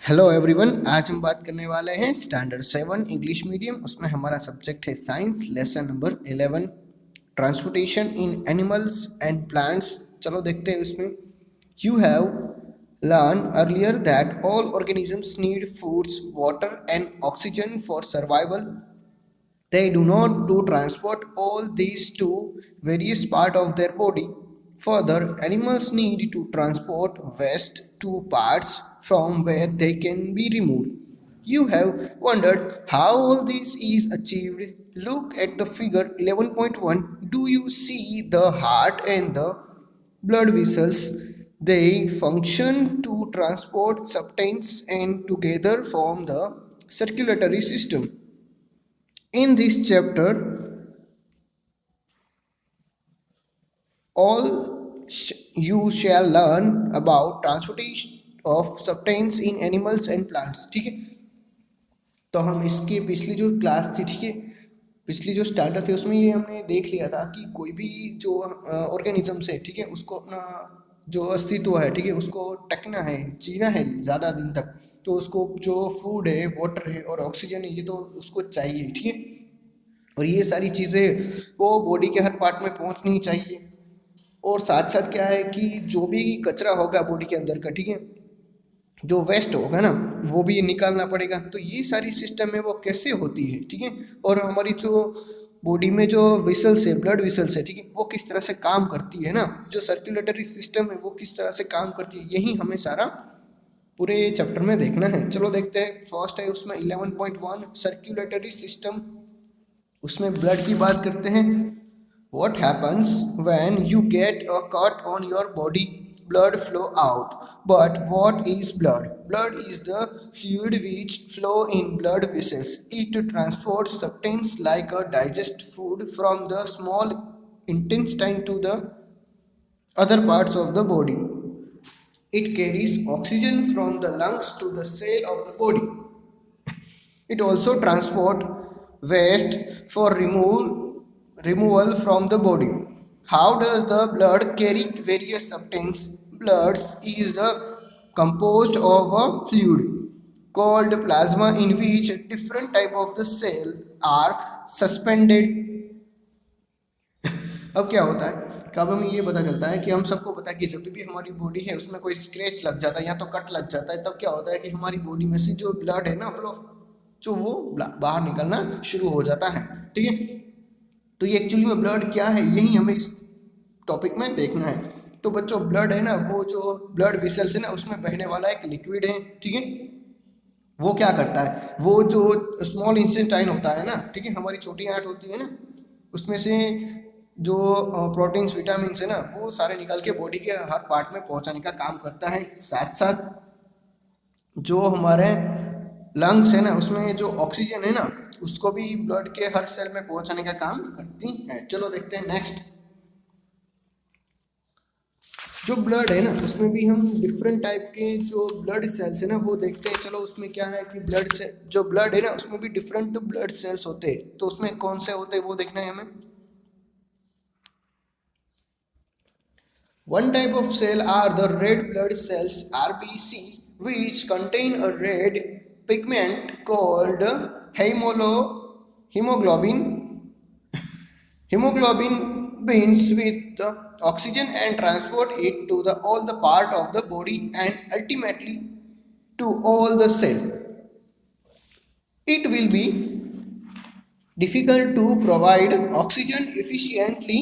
Hello everyone, आज हम बात करने वाले हैं स्टैंडर्ड 7 इंग्लिश मीडियम। उसमें हमारा सब्जेक्ट है science, lesson number 11, transportation in animals and plants. चलो देखते हैं उसमें। You have learn earlier that all organisms need foods, water and oxygen for survival. They do not to transport all these to various part of their body. Further, animals need to transport waste to parts from where they can be removed. You have wondered how all this is achieved. Look at the figure 11.1. Do you see the heart and the blood vessels? They function to transport substance and together form the circulatory system. In this chapter, you shall learn about transportation of substance in animals and plants. ठीक है, तो हम इसकी पिछली जो class थी, ठीक है, पिछली जो स्टैंडर्ड थे उसमें ये हमने देख लिया था कि कोई भी जो ऑर्गेनिज्म है, ठीक है, उसको अपना जो अस्तित्व है, ठीक है, उसको टकना है, जीना है ज़्यादा दिन तक, तो उसको जो फूड है, वाटर है और ऑक्सीजन है, ये तो उसको चाहिए, ठीक है। और ये सारी चीज़ें वो बॉडी के हर पार्ट में पहुंचनी चाहिए। और साथ साथ क्या है कि जो भी कचरा होगा बॉडी के अंदर का, ठीक है, जो वेस्ट होगा ना, वो भी निकालना पड़ेगा। तो ये सारी सिस्टम है वो कैसे होती है, ठीक है। और हमारी जो बॉडी में जो विसल्स है, ब्लड विसल्स है, ठीक है, वो किस तरह से काम करती है ना, जो सर्कुलेटरी सिस्टम है वो किस तरह से काम करती है, यही हमें सारा पूरे चैप्टर में देखना है। चलो देखते हैं। फर्स्ट है उसमें 11.1 सर्कुलेटरी सिस्टम। उसमें ब्लड की बात करते हैं। What happens when you get a cut on your body? Blood flow out. But what is blood? Blood is the fluid which flow in blood vessels. It transports substance like a digest food from the small intestine to the other parts of the body. It carries oxygen from the lungs to the cell of the body. It also transports waste for removal from the body. How does the blood carry various substances? Blood is composed of a fluid called plasma in which different type of the cell are suspended. अब क्या होता है, कब हमें ये पता चलता है कि हम सबको पता है कि जब भी हमारी बॉडी है उसमें कोई स्क्रैच लग जाता है या तो कट लग जाता है, तब क्या होता है कि हमारी बॉडी में से जो ब्लड है ना, जो वो बाहर निकलना शुरू हो जाता है, ठीक है। तो ये एक्चुअली में ब्लड क्या है, यही हमें इस टॉपिक में देखना है। तो बच्चों, ब्लड है ना, वो जो ब्लड वेसल्स है ना, उसमें बहने वाला एक लिक्विड है, ठीक है। वो क्या करता है, वो जो स्मॉल इंटेस्टाइन होता है ना, ठीक है, हमारी छोटी आंत होती है ना, उसमें से जो प्रोटीन्स, विटामिन है ना, वो सारे निकल के बॉडी के हर पार्ट में पहुंचाने का काम करता है। साथ साथ जो हमारे लंग्स है ना, उसमें जो ऑक्सीजन है ना, उसको भी ब्लड के हर सेल में पहुंचाने का काम करती है। चलो देखते हैं नेक्स्ट। जो ब्लड है ना, उसमें भी हम डिफरेंट टाइप के जो ब्लड सेल्स है ना वो देखते हैं। चलो उसमें क्या है कि ब्लड से जो ब्लड है ना, उसमें भी डिफरेंट ब्लड सेल्स होते हैं। तो उसमें कौन से होते हैं वो देखना है हमें। One type of cell are the red blood cells, RBC, which contain a red pigment called hemoglobin. Hemoglobin binds with the oxygen and transport it to all the part of the body and ultimately to all the cell. It will be difficult to provide oxygen efficiently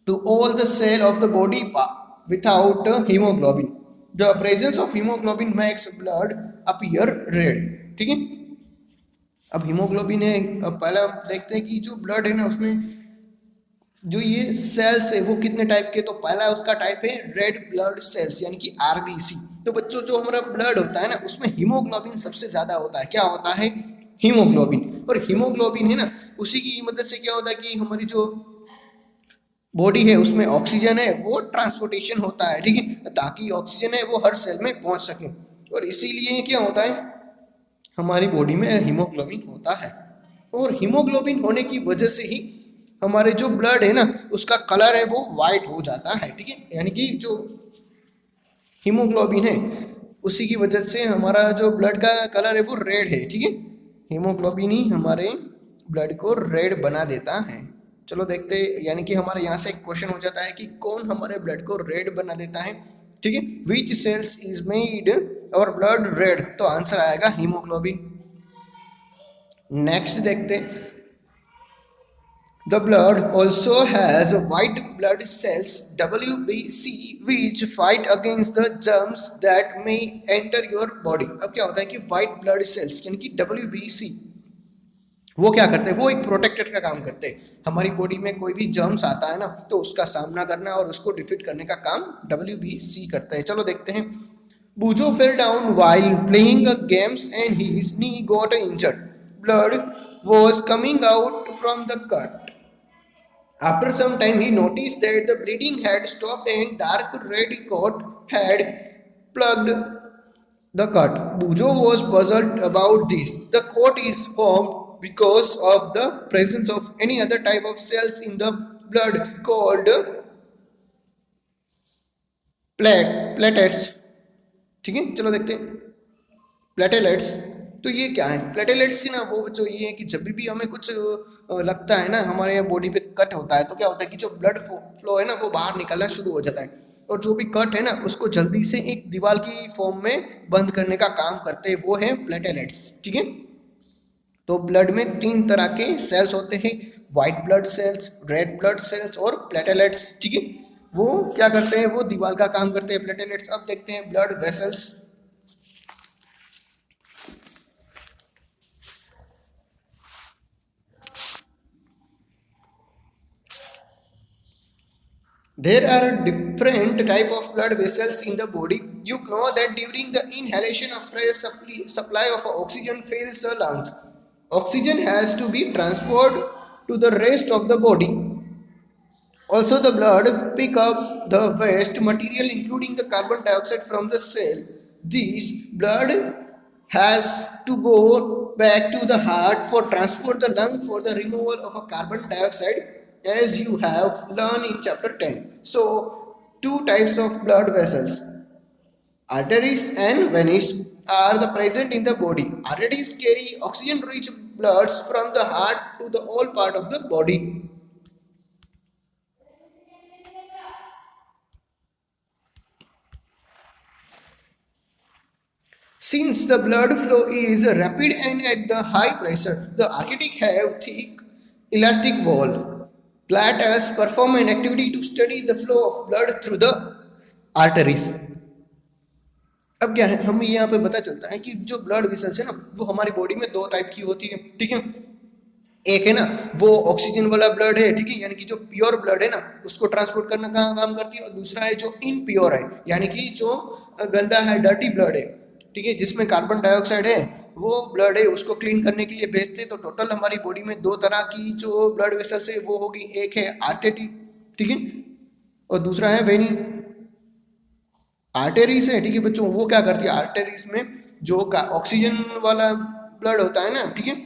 to all the cell of the body without hemoglobin. The presence of hemoglobin makes blood appear red, ठीक है। अब haemoglobin है, अब पहले हम देखते हैं कि जो ब्लड है ना, उसमें जो ये सेल्स है वो कितने टाइप के। तो पहला उसका टाइप है रेड ब्लड सेल्स, यानी कि आरबीसी। तो बच्चों, जो हमारा ब्लड होता है ना, उसमें हीमोग्लोबिन सबसे ज्यादा होता है। क्या होता है? हीमोग्लोबिन। और हीमोग्लोबिन है ना, उसी की मदद से क्या होता है कि हमारी जो बॉडी है उसमें ऑक्सीजन है वो ट्रांसपोर्टेशन होता है, ठीक है, ताकि ऑक्सीजन है वो हर सेल में पहुंच सके। और इसीलिए क्या होता है, हमारी बॉडी में हीमोग्लोबिन होता है। और हीमोग्लोबिन होने की वजह से ही हमारे जो ब्लड है ना, उसका कलर है वो वाइट हो जाता है, ठीक है। यानी कि जो हीमोग्लोबिन है उसी की वजह से हमारा जो ब्लड का कलर है वो रेड है, ठीक है। हीमोग्लोबिन ही हमारे ब्लड को रेड बना देता है। चलो देखते, यानी कि हमारे यहाँ से एक क्वेश्चन हो जाता है कि कौन हमारे ब्लड को रेड बना देता है, ठीक है। विच सेल्स इज मेड और ब्लड रेड, तो आंसर आएगा हीमोग्लोबिन। नेक्स्ट देखते, the blood also has white blood cells WBC which fight against the germs that may enter your body। अब क्या होता है कि white blood cells यानी कि WBC वो क्या करते हैं, वो एक प्रोटेक्टर का काम करते हैं। हमारी बॉडी में कोई भी जर्म्स आता है ना तो उसका सामना करना और उसको डिफीट करने का काम WBC करता है। चलो देखते हैं। Bujo fell down while playing a games and his knee got injured. Blood was coming out from the cut. After some time, he noticed that the bleeding had stopped and dark red coat had plugged the cut. Bujo was puzzled about this. The coat is formed because of the presence of any other type of cells in the blood called platelets। ठीक है, चलो देखते हैं platelets. तो ये क्या है platelets ही ना, वो जो ये है कि जब भी हमें कुछ लगता है ना, हमारे बॉडी पे कट होता है तो क्या होता है कि जो ब्लड फ्लो है ना वो बाहर निकलना शुरू हो जाता है, और जो भी कट है ना उसको जल्दी से एक दीवार की फॉर्म में बंद करने का काम करते हैं, वो है प्लेटेलेट्स। ठीक है, तो ब्लड में 3 तरह के सेल्स होते हैं, white blood cells, red blood cells और प्लेटेलेट्स। ठीक है, वो क्या करते हैं, वो दीवार का काम करते हैं प्लेटेलेट्स। अब देखते हैं blood vessels. There are different type of blood vessels in the body. You know that during the inhalation of fresh supply of oxygen fills the lungs. Oxygen has to be transferred to the rest of the body. Also, the blood pick up the waste material, including the carbon dioxide from the cell. This blood has to go back to the heart for transport the lung for the removal of a carbon dioxide, as you have learned in chapter 10. So, 2 types of blood vessels, arteries and veins, are present in the body. Arteries carry oxygen rich bloods from the heart to the all part of the body. Since the blood flow is rapid and at the high pressure, the arteries have thick elastic wall that has perform an activity to study the flow of blood through the arteries. अब क्या है, हमें यहाँ पे पता चलता है कि जो ब्लड वेसल्स है ना वो हमारी बॉडी में 2 टाइप की होती है। ठीक है, एक है ना वो ऑक्सीजन वाला ब्लड है, ठीक है, यानी कि जो प्योर ब्लड है ना उसको ट्रांसपोर्ट करने का काम करती है, और दूसरा है जो इनप्योर है, यानी कि जो गंदा है, डर्टी ब्लड है, ठीक है, जिसमें कार्बन डाइऑक्साइड है, वो ब्लड है उसको क्लीन करने के लिए भेजते। तो टोटल हमारी बॉडी में 2 तरह की जो ब्लड वेसल्स है वो होगी, एक है आर्टरी, ठीक है, और दूसरा है वेनी। आर्टरीज है, ठीक है बच्चों, वो क्या करती है, आर्टरीज में जो ऑक्सीजन वाला ब्लड होता है ना, ठीक है,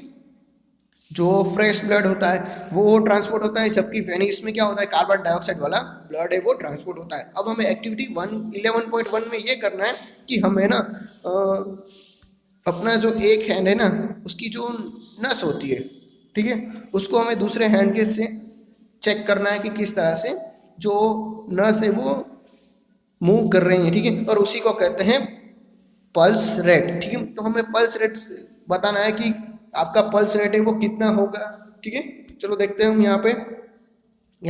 जो फ्रेश ब्लड होता है वो ट्रांसपोर्ट होता है, जबकि वेनिस में क्या होता है, कार्बन डाइऑक्साइड वाला ब्लड है वो ट्रांसपोर्ट होता है। अब हमें एक्टिविटी 11.1 में ये करना है कि हमें ना अपना जो एक हैंड है ना उसकी जो नस होती है, ठीक है, उसको हमें दूसरे हैंड के से चेक करना है कि किस तरह से जो नस है वो मूव कर रही है, ठीक है, और उसी को कहते हैं पल्स रेट। ठीक है, तो हमें पल्स रेट बताना है कि आपका पल्स रेट है वो कितना होगा। ठीक है, चलो देखते हैं हम यहाँ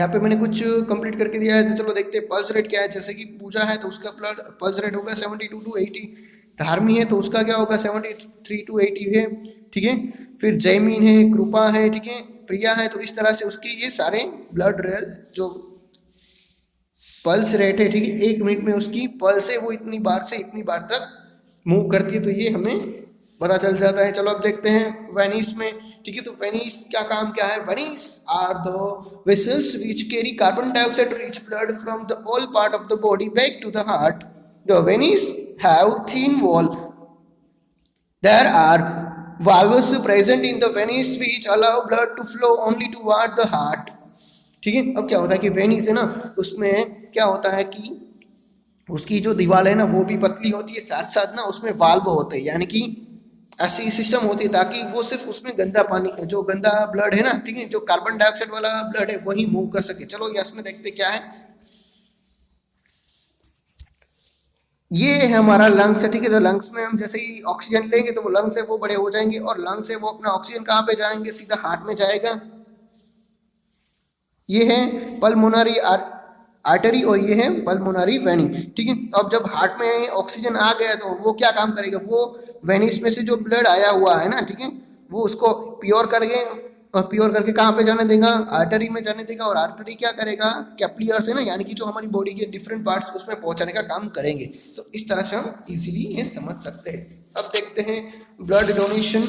पे मैंने कुछ कंप्लीट करके दिया है, तो चलो देखते हैं पल्स रेट क्या है। जैसे कि पूजा है तो उसका ब्लड पल्स रेट होगा 72 to 80, धार्मी है तो उसका क्या होगा 73 to 80 है, ठीक है, फिर जयमीन है, कृपा है, ठीक है, प्रिया है, तो इस तरह से उसके ये सारे ब्लड जो पल्स रेट है, ठीक है, 1 मिनट में उसकी पल्स है वो इतनी बार से इतनी बार तक मूव करती है, तो ये हमें पता चल जाता है। चलो अब देखते हैं वेनिस में, ठीक है, तो वेनिस क्या काम क्या है, veins are the vessels which carry carbon dioxide rich blood from the all part of the body back to the heart. The veins have thin wall, there are valves present in the veins which allow blood to flow only toward the heart। ठीक है, अब क्या होता है कि Venice है ना उसमें क्या होता है कि उसकी जो दीवार है ना वो भी पतली होती है, साथ साथ ना उसमें वाल्व होते हैं, यानी कि ऐसी सिस्टम होती है ताकि वो सिर्फ उसमें गंदा पानी, जो गंदा ब्लड है ना, ठीक है, जो कार्बन डाइऑक्साइड वाला ब्लड है वही मूव कर सके। चलो ये इसमें देखते क्या है। ये है हमारा लंग्स है, ठीक है। तो लंग्स में हम जैसे ही ऑक्सीजन लेंगे तो वो लंग्स है वो बड़े हो जाएंगे, और लंग्स है वो अपना ऑक्सीजन कहाँ पे जाएंगे, सीधा हार्ट में जाएगा। ये है पल्मोनरी आर्टरी और ये है पल्मोनरी वेनी, ठीक है। तो अब जब हार्ट में ऑक्सीजन आ गया तो वो क्या काम करेगा, वो वेनिस में से जो ब्लड आया हुआ है ना, ठीक है, वो उसको प्योर करके, और प्योर करके कहाँ पे जाने देगा, आर्टरी में जाने देगा। और आर्टरी क्या करेगा, कैपिलरीज है ना, यानी कि जो हमारी बॉडी के डिफरेंट पार्ट्स उसमें पहुंचाने का काम करेंगे। तो इस तरह से हम इजीली ये समझ सकते हैं। अब देखते हैं blood donation.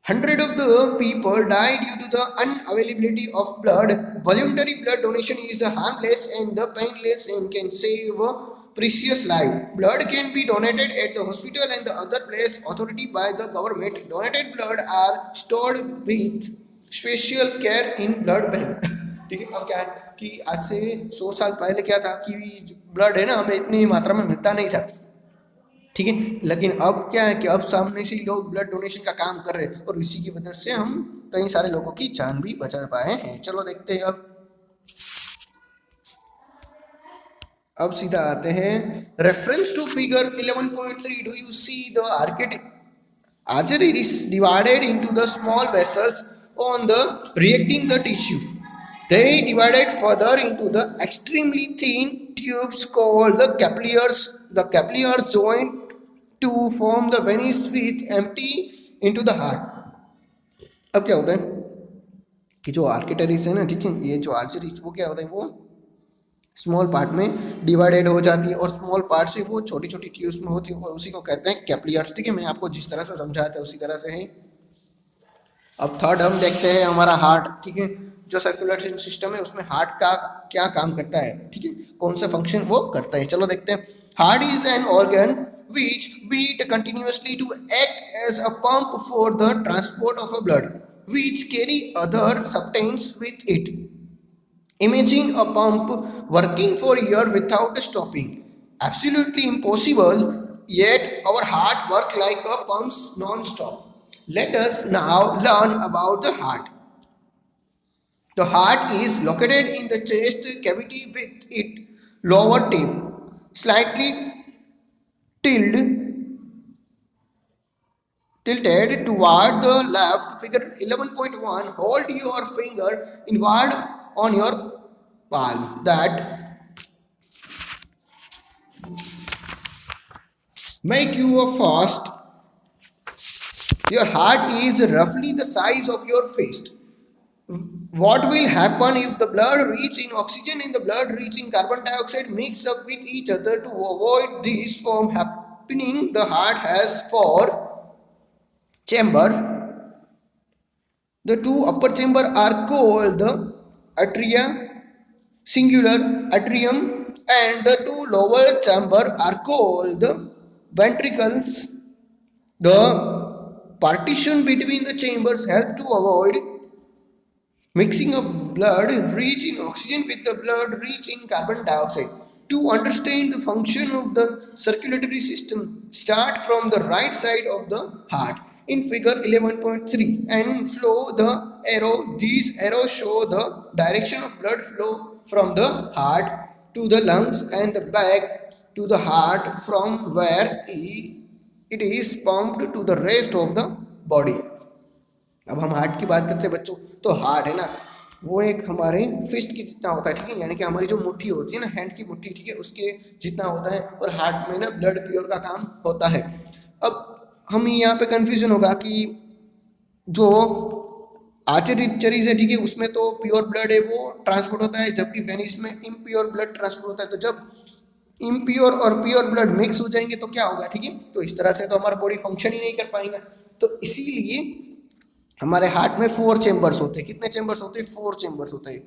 100 of the people died due to the unavailability of blood. Voluntary blood donation is the harmless and the painless and can save a precious life. Blood can be donated at the hospital and the other place authority by the government. Donated blood are stored with special care in blood bank. ठीक है। अब क्या है कि आज से 100 साल पहले क्या था कि ब्लड है ना हमें इतनी मात्रा में मिलता नहीं था, ठीक है। लेकिन अब क्या है कि अब सामने से लोग ब्लड डोनेशन का काम कर रहे हैं, और इसी की वजह से हम कई सारे लोगों की जान भी बचा पाए हैं। चलो देखते हैं अब सीधा आते हैं reference to figure 11.3। Do you see the artery is divided into the small vessels on the reacting the tissue. They divided further into the extremely thin tubes called the capillaries. The capillaries join to form the veins with empty into the heart. अब क्या होता है कि जो arteries है ना, ठीक है, ये जो आर्टरीज वो क्या होता है, वो स्मॉल पार्ट में डिवाइडेड हो जाती है, और स्मॉल पार्ट से वो छोटी छोटी ट्यूब्स में होती है, और उसी को कहते हैं कैपिलरीज, ठीक है। मैं आपको जिस तरह से समझाया था उसी तरह से है। अब थर्ड हम देखते हैं हमारा हार्ट, ठीक है। जो सर्कुलेशन सिस्टम है उसमें हार्ट का क्या काम करता है, ठीक है, कौन सा फंक्शन वो करता है। चलो देखते हैं। Heart is an organ which beat continuously to act as a pump for the transport of a blood, which carry other substances with it. Imagine a pump working for a year without stopping. Absolutely impossible, yet our heart works like a pump non-stop. Let us now learn about the heart. The heart is located in the chest cavity with its lower tip slightly tilted toward the left. Figure 11.1. Hold your finger inward on your palm. That make you a fast. Your heart is roughly the size of your fist. What will happen if the blood rich in oxygen and the blood rich in carbon dioxide mix up with each other? To avoid this from happening, the heart has 4 chambers. The 2 upper chambers are called the atria, singular atrium, and the 2 lower chambers are called the ventricles. The partition between the chambers help to avoid mixing of blood rich in oxygen with the blood rich in carbon dioxide. To understand the function of the circulatory system, start from the right side of the heart. In figure 11.3 and flow the arrow. These arrows show the direction of blood flow from the heart to the lungs and the back to the heart, from where it is pumped to the rest of the body. अब हम heart की बात करते हैं बच्चों, तो heart है ना वो एक हमारे फिस्ट की जितना होता है, ठीक है, यानी कि हमारी जो मुट्ठी होती है ना, हैंड की मुट्ठी, ठीक है, उसके जितना होता है। और हार्ट में ना ब्लड प्योर का काम होता है। अब हम यहाँ पे कंफ्यूजन होगा कि जो आर्टरीज है, ठीक है, उसमें तो प्योर ब्लड है वो ट्रांसपोर्ट होता है, जबकि वेनिस में इम्प्योर ब्लड ट्रांसपोर्ट होता है। तो जब इम्प्योर और प्योर ब्लड मिक्स हो जाएंगे तो क्या होगा, ठीक है, तो इस तरह से तो हमारा बॉडी फंक्शन ही नहीं कर पाएगा। तो इसीलिए हमारे हार्ट में 4 चेम्बर्स होते हैं। कितने चेम्बर्स होते हैं, 4 चेम्बर्स होते हैं।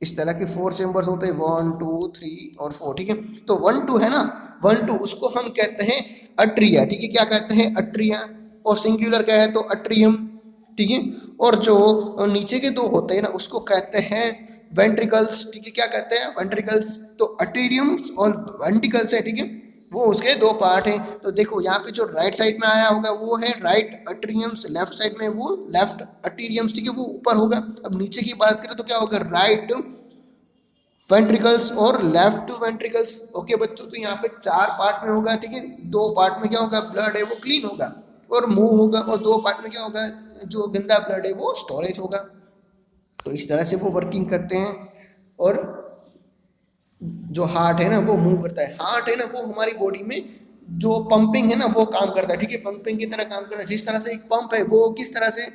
इस तरह के 4 चेम्बर्स होते हैं, 1 2 3 और 4, ठीक है। तो 1 2 है ना, 1 2 उसको हम कहते हैं अट्रिया, ठीक है, क्या कहते हैं, अट्रिया। और सिंगुलर क्या है, तो अट्रियम, ठीक है। और जो नीचे के 2 होते हैं ना उसको कहते हैं वेंट्रिकल्स, ठीक है, क्या कहते हैं वेंट्रिकल्स, तो आर्टेरियम्स और वेंट्रिकल्स है, ठीक है, वो उसके दो पार्ट हैं। तो देखो यहाँ पे जो राइट साइड में आया होगा वो है राइट आर्टेरियम्स, लेफ्ट साइड में वो लेफ्ट आर्टेरियम्स, ठीक है, वो ऊपर होगा। अब नीचे की बात करें तो क्या होगा, राइट वेंट्रिकल्स और लेफ्ट वेंट्रिकल्स। ओके बच्चों, तो यहाँ पे चार पार्ट में होगा, ठीक है, दो पार्ट में क्या होगा, ब्लड है वो क्लीन होगा और मूव होगा, और दो पार्ट में क्या होगा, जो गंदा ब्लड है वो स्टोरेज होगा। तो इस तरह से वो वर्किंग करते हैं। और जो हार्ट है ना वो मूव करता है, हार्ट है ना वो हमारी बॉडी में जो पंपिंग है ना वो काम करता है, ठीक है, पंपिंग की तरह काम करता है। जिस तरह से एक पंप है वो किस तरह से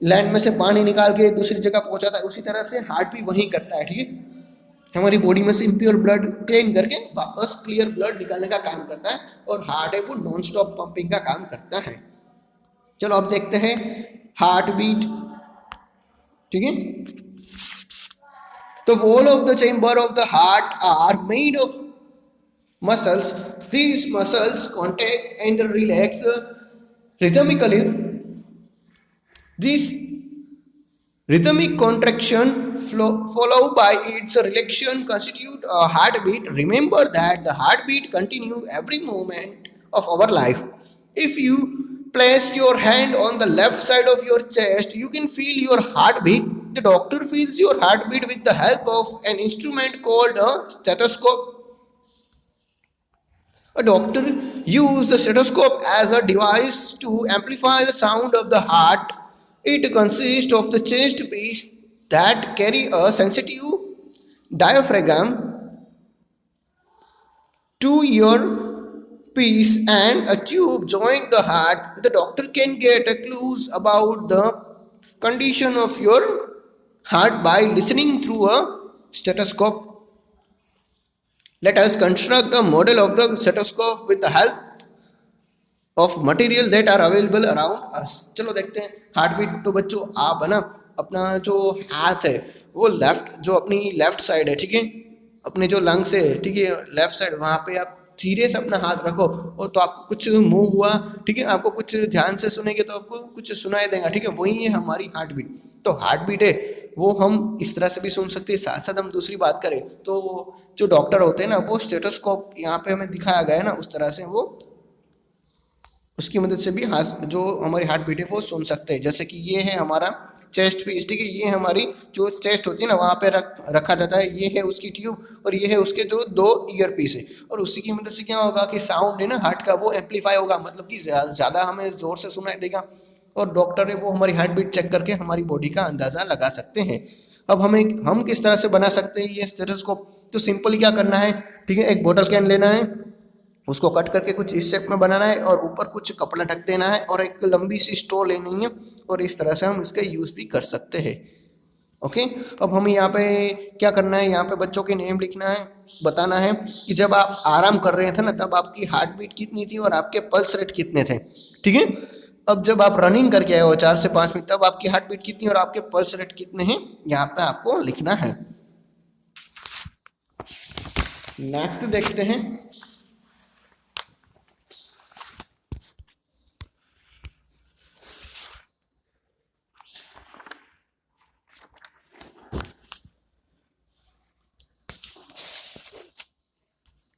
लैंड में से पानी निकाल के दूसरी जगह पहुंचाता है, उसी तरह से हार्ट भी वही करता है, ठीक है, हमारी बॉडी में से इम्प्योर ब्लड क्लीन करके वापस क्लियर ब्लड निकालने का काम करता है। और हार्ट है वो नॉन स्टॉप पंपिंग का काम करता है। चलो अब देखते हैं हार्ट बीट, ठीक है। The wall of the chamber of the heart are made of muscles. These muscles contract and relax rhythmically. This rhythmic contraction followed by its relaxation constitute a heartbeat. Remember that the heartbeat continues every moment of our life. If you place your hand on the left side of your chest, you can feel your heartbeat. The doctor feels your heartbeat with the help of an instrument called a stethoscope. A doctor uses the stethoscope as a device to amplify the sound of the heart. It consists of the chest piece that carry a sensitive diaphragm to your piece and a tube join the heart. The doctor can get a clues about the condition of your heart by listening through a stethoscope. Let us construct a model of the stethoscope with the help of material that are available around us. चलो देखते हैं heart beat. तो बच्चों आप है ना अपना जो हाथ है वो लेफ्ट, जो अपनी लेफ्ट साइड है, ठीक है, अपने जो लंग्स है, ठीक है, लेफ्ट साइड, वहाँ पे आप धीरे से अपना हाथ रखो और तो आपको कुछ मूव हुआ, ठीक है, आपको कुछ ध्यान से सुनेंगे तो आपको कुछ सुनाई देगा, ठीक है, वही है हमारी हार्ट बीट। तो हार्ट बीट है वो हम इस तरह से भी सुन सकते हैं। साथ साथ हम दूसरी बात करें तो जो डॉक्टर होते हैं ना वो स्टेथोस्कोप यहाँ पे हमें दिखाया गया है ना, उस तरह से वो उसकी मदद से भी हाथ जो हमारी हार्ट बीट है वो सुन सकते हैं। जैसे कि ये है हमारा चेस्ट पीस, ठीक है, ये हमारी जो चेस्ट होती है ना वहाँ पे रखा जाता है, ये है उसकी ट्यूब और ये है उसके जो दो ईयर पीस है, और उसी की मदद से क्या होगा कि साउंड है ना हार्ट का वो एम्पलीफाई होगा, मतलब कि ज़्यादा हमें ज़ोर से सुनाई देगा, और डॉक्टर है वो हमारी हार्ट बीट चेक करके हमारी बॉडी का अंदाज़ा लगा सकते हैं। अब हम किस तरह से बना सकते हैं ये स्टेथोस्कोप? तो सिंपली क्या करना है, ठीक है, एक बोतल कैन लेना है, उसको कट करके कुछ इस शेप में बनाना है और ऊपर कुछ कपड़ा ढक देना है और एक लंबी सी स्ट्रॉ लेनी है, और इस तरह से हम इसका यूज़ भी कर सकते हैं। ओके, अब हमें यहाँ पे क्या करना है, यहाँ पे बच्चों के नेम लिखना है, बताना है कि जब आप आराम कर रहे थे ना तब आपकी हार्ट बीट कितनी थी और आपके पल्स रेट कितने थे, ठीक है। अब जब आप रनिंग करके आए हो 4 से 5 मिनट तब आपकी हार्ट बीट कितनी और आपके पल्स रेट कितने हैं, यहाँ पे आपको लिखना है। नेक्स्ट देखते हैं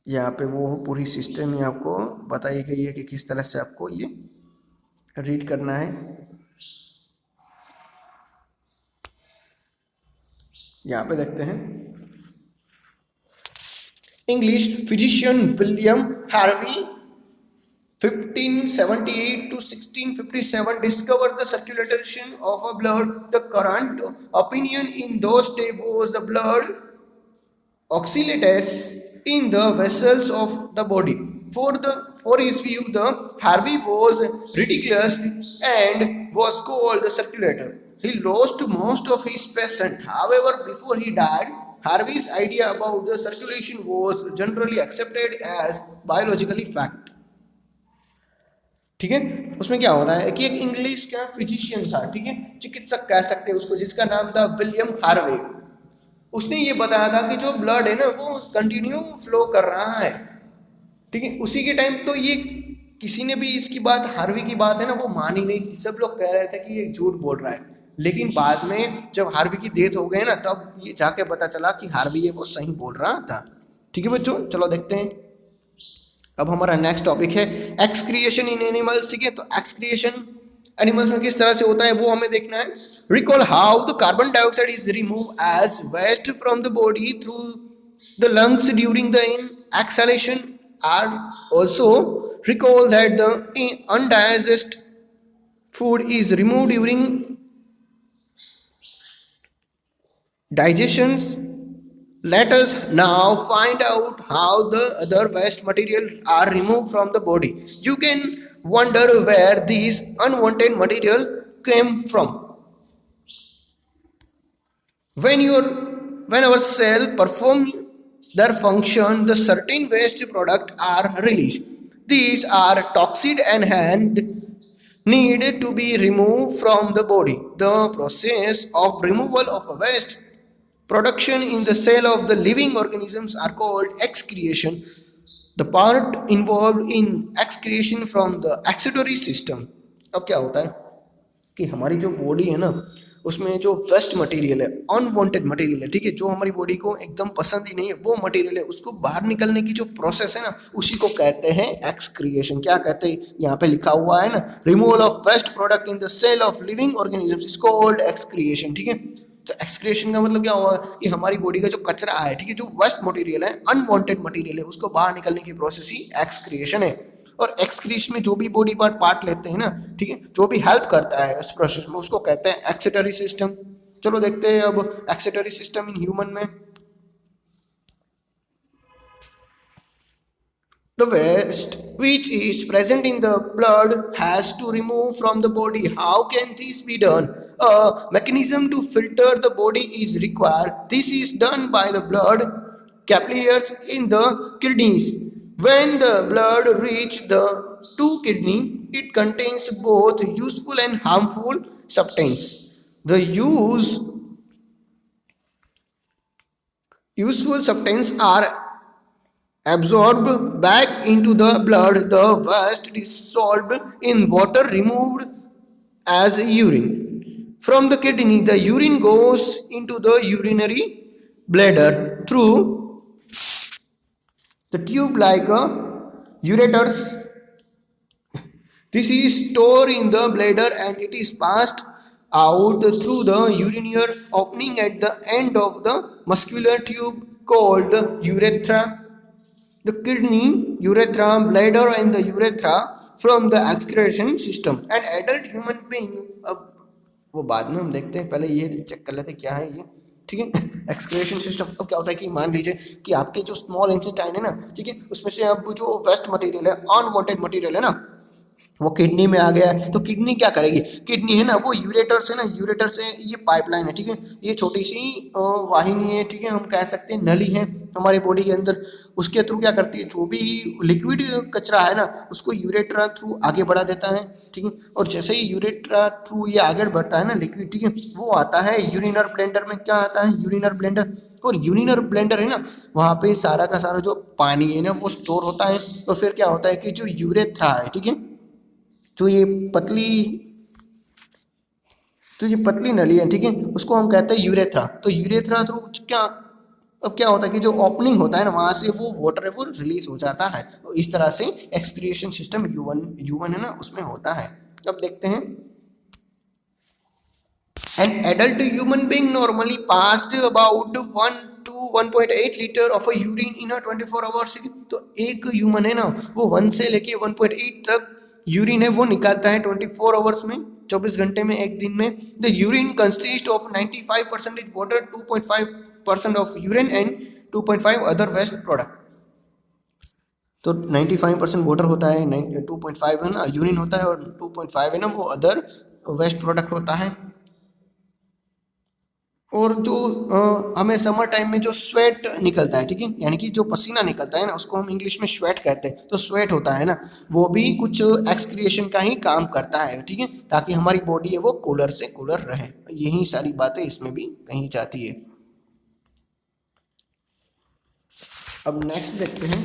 यहाँ पे वो पूरी सिस्टम ही आपको बताई गई है कि किस तरह से आपको ये रीड करना है। यहाँ पे देखते हैं English physician William Harvey 1578 to 1657 discovered the circulation of a blood. The current opinion in those days was the blood oscillates in the vessels of the body. For his view, the Harvey was ridiculous and was called the circulator. He lost most of his patients. However, before he died, Harvey's idea about the circulation was generally accepted as biologically fact. ठीक है, उसमें क्या होता है कि एक English का physician था, ठीक है, चिकित्सक कह सकते हैं उसको, जिसका नाम था विलियम हार्वे। उसने ये बताया था कि जो ब्लड है ना वो कंटिन्यू फ्लो कर रहा है, ठीक है। उसी के टाइम तो ये किसी ने भी इसकी बात, हार्वी की बात है ना वो मानी नहीं थी, सब लोग कह रहे थे कि ये झूठ बोल रहा है, लेकिन बाद में जब हार्वी की डेथ हो गई ना, तब ये जाके पता चला कि हार्वी ये वो सही बोल रहा था। ठीक है बच्चों, चलो देखते हैं। अब हमारा नेक्स्ट टॉपिक है एक्सक्रिएशन इन एनिमल्स। ठीक है, तो एक्सक्रिएशन एनिमल्स में किस तरह से होता है वो हमें देखना है। Recall how the carbon dioxide is remove as waste from the body through the lungs during the exhalation, and also recall that the undigested food is removed during digestions. Let us now find out how the other waste material are removed from the body. You can wonder where these unwanted material came from. When our cell perform their function, the certain waste product are released. These are toxic and need to be removed from the body. The process of removal of a waste production in the cell of the living organisms are called excretion. The part involved in excretion from the excretory system. अब क्या होता है कि हमारी जो body है ना, उसमें जो वेस्ट मटेरियल है, अनवांटेड मटेरियल है, ठीक है, जो हमारी बॉडी को एकदम पसंद ही नहीं है वो मटेरियल है, उसको बाहर निकलने की जो प्रोसेस है ना, उसी को कहते हैं एक्सक्रिएशन। क्या कहते हैं, यहाँ पे लिखा हुआ है ना, removal of waste product in the cell of living organisms is called excretion. ठीक है, तो एक्सक्रिएशन का मतलब क्या हुआ कि हमारी बॉडी का जो कचरा है, ठीक है, जो वेस्ट मटेरियल है, अनवांटेड मटेरियल है, उसको बाहर निकलने की प्रोसेस ही एक्सक्रिएशन है। और एक्सक्रीशन में जो भी बॉडी पार्ट लेते हैं ना, ठीक है, जो भी हेल्प करता है इस प्रोसेस में, उसको कहते हैं एक्सेटरी सिस्टम। चलो देखते हैं अब एक्सेटरी सिस्टम इन ह्यूमन में। The waste which is present in the blood has to remove from the body. How can this be done? A mechanism to filter the body is required. This is done by the blood capillaries in the kidneys. When the blood reaches the two kidney, it contains both useful and harmful substance. The useful substance are absorbed back into the blood. The waste dissolved in water removed as urine. From the kidney, the urine goes into the urinary bladder through the tube like a ureters. This is stored in the bladder and it is passed out through the urinary opening at the end of the muscular tube called urethra. The kidney, urethra, bladder and the urethra from the excretion system. An adult human being, अब वो बाद में हम देखते हैं, पहले ये check कर लेते हैं क्या है ये। ठीक है, एक्सक्रीशन सिस्टम। अब क्या होता है कि मान लीजिए कि आपके जो स्मॉल इंटेस्टाइन है ना, ठीक है, उसमें से अब जो वेस्ट मटेरियल है, अनवांटेड मटेरियल है ना, वो किडनी में आ गया है। तो किडनी क्या करेगी, किडनी है ना, वो यूरेटर से ना, यूरेटर से ये पाइपलाइन है, ठीक है, ये छोटी सी वाहिनी है, ठीक है, हम कह सकते हैं नली है हमारे बॉडी के अंदर। उसके थ्रू क्या करती है, जो भी लिक्विड कचरा है ना, उसको यूरेट्रा थ्रू आगे बढ़ा देता है। ठीक है, और जैसे ही यूरेट्रा थ्रू ये आगे बढ़ता है ना लिक्विड, ठीक है, वो आता है यूरिनर ब्लेंडर में। क्या आता है, यूरिनर ब्लेंडर। और यूरिनर ब्लेंडर है ना, वहाँ पे सारा का सारा जो पानी है ना वो स्टोर होता है। और फिर क्या होता है कि जो यूरेथ्रा है, ठीक है, जो ये पतली नली है, ठीक है, उसको हम कहते हैं यूरेथ्रा। तो यूरेथ्रा थ्रू क्या, अब क्या होता है कि जो ओपनिंग होता है ना, वहाँ से वो वाटर है वो रिलीज हो जाता है। तो इस तरह से एक्सक्रिएशन सिस्टम ह्यूमन है ना, उसमें होता है। अब देखते हैं, an adult human being normally passed about 1 to 1.8 litre of urine in 24 hours. तो एक ह्यूमन है ना, वो 1 से लेके 1.8 तक यूरिन है वो निकालता है 24 आवर्स में, 24 घंटे में, एक दिन में। The urine consist of 95% water, 2.5% of urine and 2.5 other waste product. तो 95% वाटर होता है, 2.5 है ना यूरिन होता है, और 2.5 है ना वो अदर वेस्ट प्रोडक्ट होता है। और जो हमें समर टाइम में जो स्वेट निकलता है, ठीक है, यानी कि जो पसीना निकलता है ना, उसको हम इंग्लिश में स्वेट कहते हैं। तो स्वेट होता है ना, वो भी कुछ एक्सक्रिएशन का ही काम करता है, ठीक है, ताकि हमारी बॉडी है वो कूलर से कूलर रहे। यही सारी बातें इसमें भी कही जाती है। अब नेक्स्ट देखते हैं,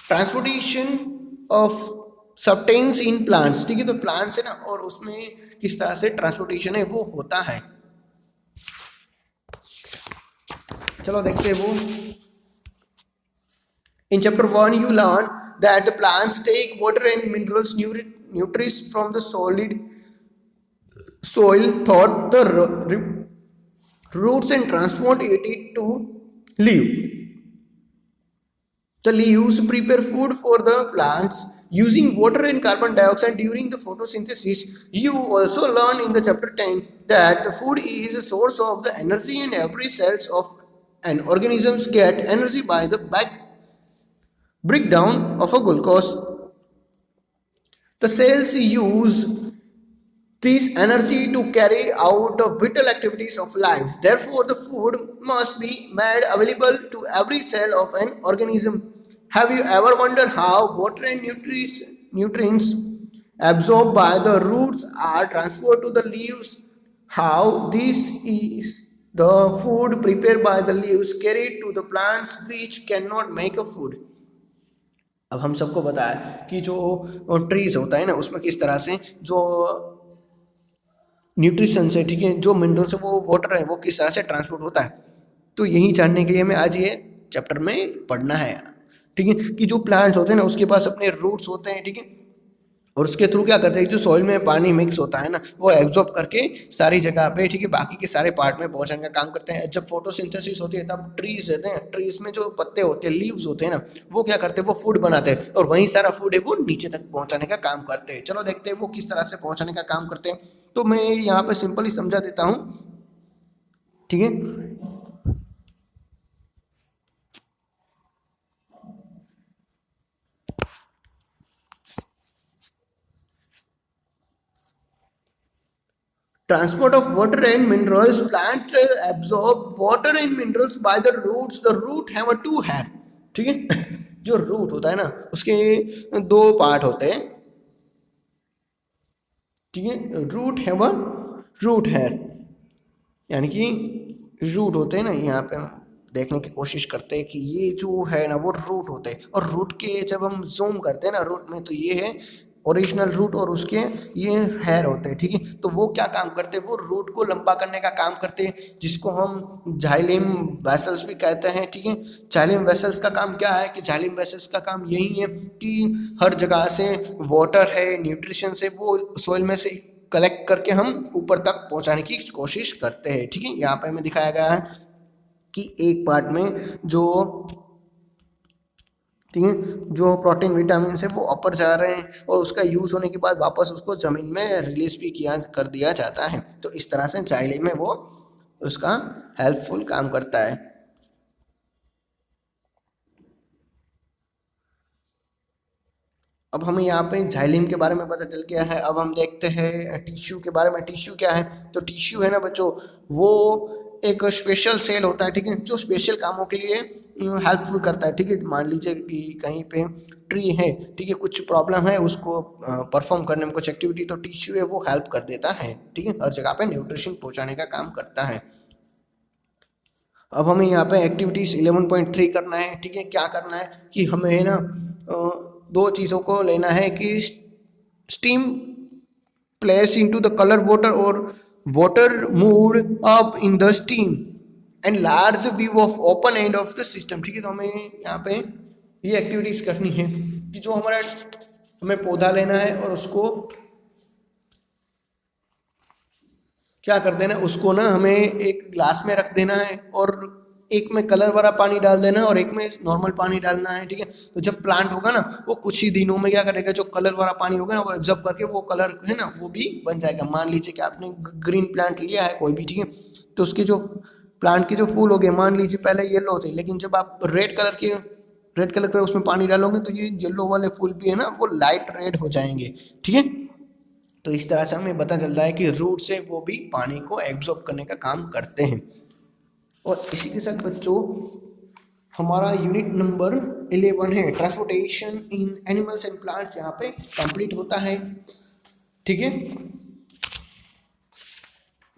transportation of substance in plants, ठीक है। तो प्लांट्स है ना, और उसमें किस तरह से ट्रांसपोर्टेशन है वो होता है। चलो देखते हैं वो। In chapter 1 you learn that the plants take water and minerals nutrients from the solid soil thought the roots and transport it to leaf. The leaves prepare food for the plants using water and carbon dioxide during the photosynthesis. You also learn in the chapter 10 that the food is a source of the energy and every cells of an organisms get energy by the breakdown of a glucose. The cells use this energy to carry out the vital activities of life. Therefore, the food must be made available to every cell of an organism. Have you ever wondered how water and nutrients absorbed by the roots are transported to the leaves? How this is the food prepared by the leaves carried to the plants which cannot make a food. अब हम सबको पता है कि जो trees होता है ना, उसमें किस तरह से जो न्यूट्रिशन है, ठीक है, जो मिनरल्स है, वो वाटर है, वो किस तरह से ट्रांसपोर्ट होता है। तो यही जानने के लिए हमें आज ये चैप्टर में पढ़ना है, ठीक है, कि जो प्लांट्स होते हैं ना उसके पास अपने रूट्स होते हैं, ठीक है, और उसके थ्रू क्या करते हैं, जो सॉइल में पानी मिक्स होता है ना वो एब्जॉर्ब करके सारी जगह पे, ठीक है, बाकी के सारे पार्ट में पहुंचाने का काम करते हैं। जब फोटोसिंथेसिस होती है तब ट्रीज रहते हैं, ट्रीज में जो पत्ते होते हैं, लीव्स होते हैं ना, वो क्या करते हैं, वो फूड बनाते हैं और वही सारा फूड है वो नीचे तक पहुंचाने का काम करते हैं। चलो देखते हैं वो किस तरह से पहुंचाने का काम करते हैं। तो मैं यहाँ पे सिंपली समझा देता हूँ, ठीक है। Transport of water and minerals. Plant absorb water and minerals by the roots. The root have a two hair, ठीक है। जो रूट होता है ना उसके दो पार्ट होते हैं, ठीक है। Root have a root hair, यानी कि रूट होते हैं ना, यहाँ पे हम देखने की कोशिश करते हैं कि ये जो है ना वो रूट होते हैं, और रूट के जब हम जूम करते हैं ना रूट में, तो ये है ओरिजिनल रूट और उसके ये हेयर होते हैं, ठीक है। तो वो क्या काम करते हैं, वो रूट को लंबा करने का काम करते हैं, जिसको हम जाइलम वेसल्स भी कहते हैं, ठीक है। जाइलम वेसल्स का काम क्या है, कि जाइलम वेसल्स का काम यही है कि हर जगह से वाटर है, न्यूट्रिशन है, वो सोइल में से कलेक्ट करके हम ऊपर तक पहुंचाने की कोशिश करते हैं, ठीक है। यहाँ पे हमें दिखाया गया है कि एक पार्ट में जो, ठीक है, जो प्रोटीन विटामिन है वो ऊपर जा रहे हैं और उसका यूज होने के बाद वापस उसको जमीन में रिलीज भी किया कर दिया जाता है। तो इस तरह से जाइलम में वो उसका हेल्पफुल काम करता है। अब हमें यहाँ पे जाइलम के बारे में पता चल गया है। अब हम देखते हैं टिश्यू के बारे में। टिश्यू क्या है, तो टिश्यू है ना बच्चों, वो एक स्पेशल सेल होता है, ठीक है, जो स्पेशल कामों के लिए हेल्पफुल करता है, ठीक है। मान लीजिए कि कहीं पे ट्री है, ठीक है, कुछ प्रॉब्लम है उसको परफॉर्म करने में, कुछ एक्टिविटी, तो टिश्यू है वो हेल्प कर देता है, ठीक है, हर जगह पे न्यूट्रिशन पहुँचाने का काम करता है। अब हमें यहाँ पे एक्टिविटीज 11.3 करना है, ठीक है। क्या करना है कि हमें ना दो चीज़ों को लेना है कि steam place into the colour water और water moved up in the steam and large view of open end of the system, ठीक है। तो हमें यहाँ पे ये एक्टिविटीज करनी है कि जो हमारा हमें पौधा लेना है और उसको क्या कर देना, उसको ना हमें एक ग्लास में रख देना है और एक में कलर वाला पानी डाल देना है और एक में नॉर्मल पानी डालना है, ठीक है। तो जब प्लांट होगा ना वो कुछ ही दिनों में क्या करेगा, जो कलर वाला पानी होगा ना वो एब्जॉर्ब करके वो कलर है ना वो भी बन जाएगा। मान लीजिए कि आपने ग्रीन प्लांट लिया है कोई भी, ठीक है, तो उसके जो प्लांट के जो फूल हो गए, मान लीजिए पहले येलो थे, लेकिन जब आप रेड कलर के उसमें पानी डालोगे तो ये येलो वाले फूल भी है ना वो लाइट रेड हो जाएंगे, ठीक है। तो इस तरह से हमें पता चलता है कि रूट से वो भी पानी को एब्जॉर्ब करने का काम करते हैं। और इसी के साथ बच्चों हमारा यूनिट नंबर 11 है transportation in animals and plants, यहाँ पे कंप्लीट होता है, ठीक है।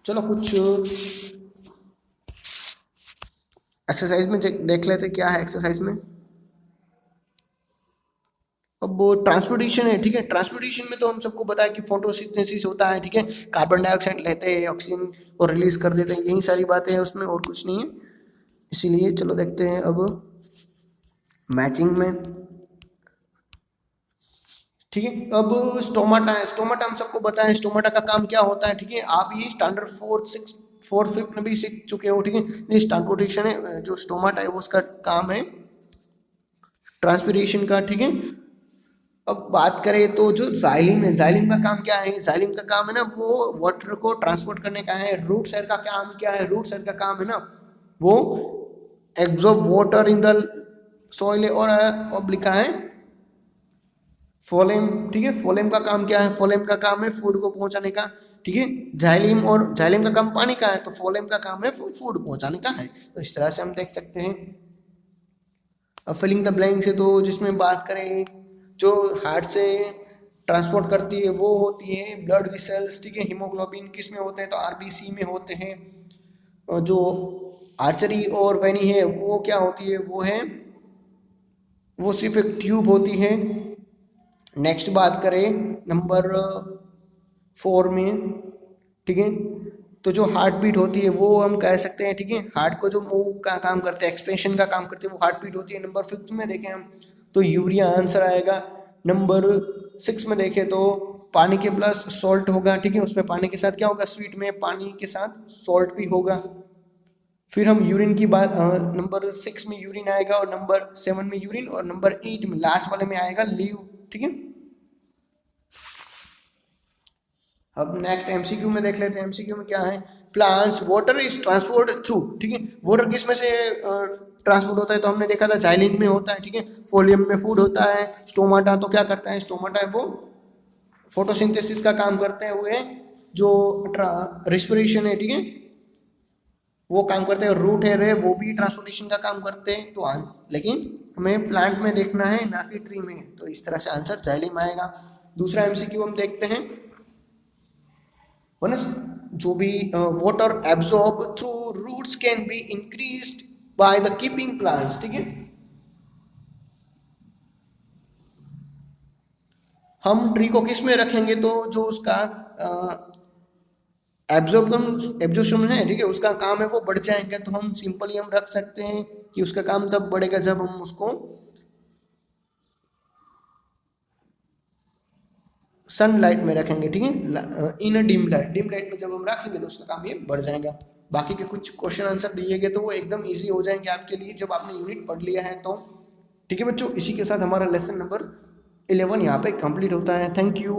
चलो कुछ एक्सरसाइज में देख लेते क्या है एक्सरसाइज में। अब ट्रांसपोर्टेशन है, ठीक है। ट्रांसपोर्टेशन में तो हम सबको पता है कि फोटोसिंथेसिस होता है, ठीक है। कार्बन डाइऑक्साइड लेते हैं, ऑक्सीजन को रिलीज कर देते हैं, यही सारी बातें हैं उसमें, और कुछ नहीं है। इसीलिए चलो देखते हैं अब मैचिंग में, ठीक है। अब स्टोमाटा है, स्टोमाटा हम सबको पता है स्टोमाटा का काम क्या होता है, ठीक है। आप ये स्टैंडर्ड 4 5 में भी सीख चुके हो, ठीक है। ये ट्रांसपोर्टेशन है, जो स्टोमाटा है वो उसका काम है ट्रांसपोर्टेशन का, ठीक है। अब बात करें तो जो जाइलिन है, जाइलिन का काम क्या है? जाइलिन का काम है ना वो वाटर को ट्रांसपोर्ट करने का है। रूट सेल का काम क्या है? रूट सेल का काम है ना वो absorb water in the soil, और अब लिखा है फोलेम, ठीक है। फोलेम का काम क्या है? फोलेम का काम है फूड को पहुंचाने का, ठीक है। जाइलिम, और जाइलिम का काम पानी का है, तो फोलेम का काम है फूड पहुंचाने का है। तो इस तरह से हम देख सकते हैं। अब फिलिंग द ब्लैंक से तो जिसमें बात करें जो हार्ट से ट्रांसपोर्ट करती है वो होती है ब्लड वेसल्स, ठीक है। हीमोग्लोबिन किस में होते हैं? तो आरबीसी में होते हैं। और जो आर्चरी और वेनी है वो क्या होती है? वो सिर्फ एक ट्यूब होती है। नेक्स्ट बात करें नंबर 4 में, ठीक है। तो जो हार्ट बीट होती है वो हम कह सकते हैं, ठीक है। हार्ट को जो मूव का काम करते हैं, एक्सपेंशन का काम करते हैं, वो हार्ट बीट होती है। नंबर 5 में देखें हम तो यूरिया आंसर आएगा। नंबर 6 में देखें तो पानी के प्लस सॉल्ट होगा, ठीक है। उसमें पानी के साथ क्या होगा? स्वीट में पानी के साथ सॉल्ट भी होगा। फिर हम यूरिन की बात, नंबर 6 में यूरिन आएगा, और नंबर 7 में यूरिन, और नंबर 8 में लास्ट वाले में आएगा लीव, ठीक है। अब नेक्स्ट एमसीक्यू में देख लेते हैं। एमसीक्यू में क्या है? Plants water is transport through, ठीक है। वाटर किस में से ट्रांसपोर्ट होता है? तो हमने देखा था जाइलिन में होता है, ठीक है। फोलियम में फूड होता है। स्टोमाटा तो क्या करता है? स्टोमाटा है वो फोटोसिंथेसिस का काम करते हुए जो रेस्पिरेशन है, ठीक है, वो काम करते हैं। रूट है रे वो भी ट्रांसपोर्टेशन का काम करते हैं। तो लेकिन हमें प्लांट में देखना है ना कि ट्री में, तो इस तरह से आंसर जाइलिम आएगा। दूसरा एमसीक्यू हम देखते हैं, जो भी water absorb through roots can be increased by the keeping plants, ठीक है। हम ट्री को किस में रखेंगे? तो जो उसका एब्जॉर्प्शन है, ठीक है, उसका काम है वो बढ़ जाएंगे। तो हम सिंपली हम रख सकते हैं कि उसका काम तब बढ़ेगा जब हम उसको सनलाइट में रखेंगे, ठीक है। इन डिम लाइट में जब हम रखेंगे तो उसका काम ये बढ़ जाएगा। बाकी के कुछ क्वेश्चन आंसर दिए गए तो वो एकदम इजी हो जाएंगे आपके लिए जब आपने यूनिट पढ़ लिया है तो, ठीक है बच्चों। इसी के साथ हमारा लेसन नंबर 11 यहाँ पे कंप्लीट होता है। Thank you.